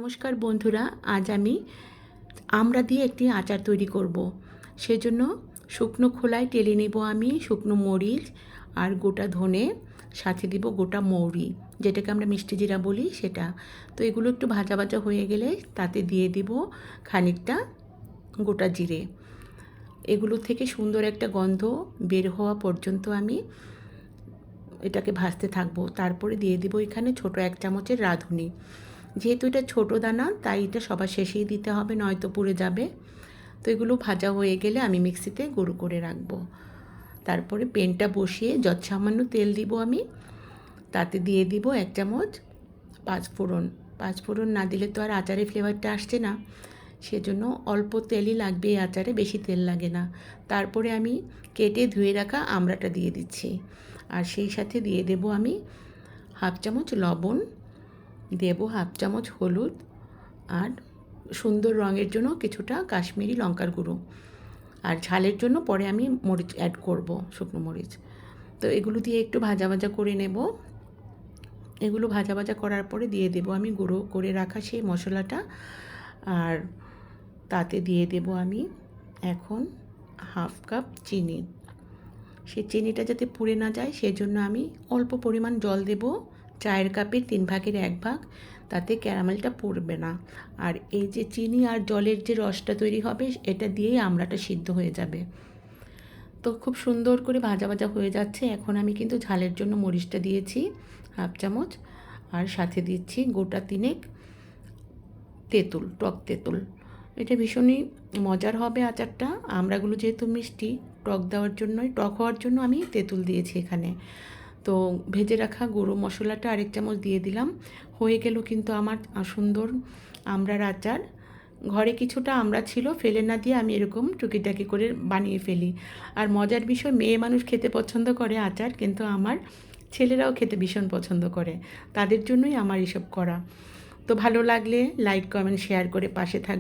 নমস্কার বন্ধুরা, আজ আমি আমড়া দিয়ে একটি আচার তৈরি করব। সেজন্য শুকনো খোলায় টেলে নেব আমি শুকনো মরিচ আর গোটা ধনে, সাথে দিব গোটা মৌরি, যেটাকে আমরা মিষ্টি জিরা বলি সেটা। তো এগুলো একটু ভাজা ভাজা হয়ে গেলে তাতে দিয়ে দিব খানিকটা গোটা জিরে। এগুলো থেকে সুন্দর একটা গন্ধ বের হওয়া পর্যন্ত আমি এটাকে ভাজতে থাকবো। তারপরে দিয়ে দিব এখানে ছোট 1 চামচের রাঁধুনি। যেহেতু এটা ছোটো দানা তাই এটা সবার শেষেই দিতে হবে, নয়তো পুড়ে যাবে। তো এগুলো ভাজা হয়ে গেলে আমি মিক্সিতে গুঁড়ো করে রাখবো। তারপরে প্যানটা বসিয়ে যৎসামান্য তেল দিব আমি, তাতে দিয়ে দিব 1 চামচ পাঁচফোড়ন। পাঁচফোড়ন না দিলে তো আর আচারে ফ্লেভারটা আসছে না, সেজন্য অল্প তেলই লাগবে এই আচারে, বেশি তেল লাগে না। তারপরে আমি কেটে ধুয়ে রাখা আমড়াটা দিয়ে দিচ্ছি, আর সেই সাথে দিয়ে দেব আমি 1/2 চামচ লবণ, দেব 1/2 চামচ হলুদ, আর সুন্দর রঙের জন্য কিছুটা কাশ্মীরি লঙ্কার গুঁড়ো, আর ঝালের জন্য পরে আমি মরিচ অ্যাড করব, শুকনো মরিচ। তো এগুলো দিয়ে একটু ভাজা ভাজা করে নেব। এগুলো ভাজা ভাজা করার পরে দিয়ে দেব আমি গুঁড়ো করে রাখা সেই মশলাটা, আর তাতে দিয়ে দেব আমি এখন 1/2 কাপ চিনি। সেই চিনিটা যাতে পুড়ে না যায় সেজন্য আমি অল্প পরিমাণ জল দেব, চায়ের কাপের 3 ভাগের 1 ভাগ, তাতে ক্যারামেলটা পুড়বে না। আর এই যে চিনি আর জলের যে রসটা তৈরি হবে এটা দিয়েই আমড়াটা সিদ্ধ হয়ে যাবে। তো খুব সুন্দর করে ভাজা ভাজা হয়ে যাচ্ছে। এখন আমি কিন্তু ঝালের জন্য মরিচটা দিয়েছি 1/2 চামচ, আর সাথে দিচ্ছি গোটা 3 তেঁতুল, টক তেঁতুল। এটা ভীষণই মজার হবে আচারটা। আমড়াগুলো যেহেতু মিষ্টি, টক হওয়ার জন্য আমি তেঁতুল দিয়েছি এখানে। তো ভেজে রাখা গুঁড়ো মশলাটা আরেক চামচ দিয়ে দিলাম। হয়ে গেল কিন্তু আমার সুন্দর আমড়ার আচার। ঘরে কিছুটা আমড়া ছিল, ফেলে না দিয়ে আমি এরকম টুকিটাকি করে বানিয়ে ফেলি। আর মজার বিষয়, মেয়ে মানুষ খেতে পছন্দ করে আচার, কিন্তু আমার ছেলেরাও খেতে ভীষণ পছন্দ করে। তাদের জন্যই আমার এসব করা। তো ভালো লাগলে লাইক, কমেন্ট, শেয়ার করে পাশে থাকবে।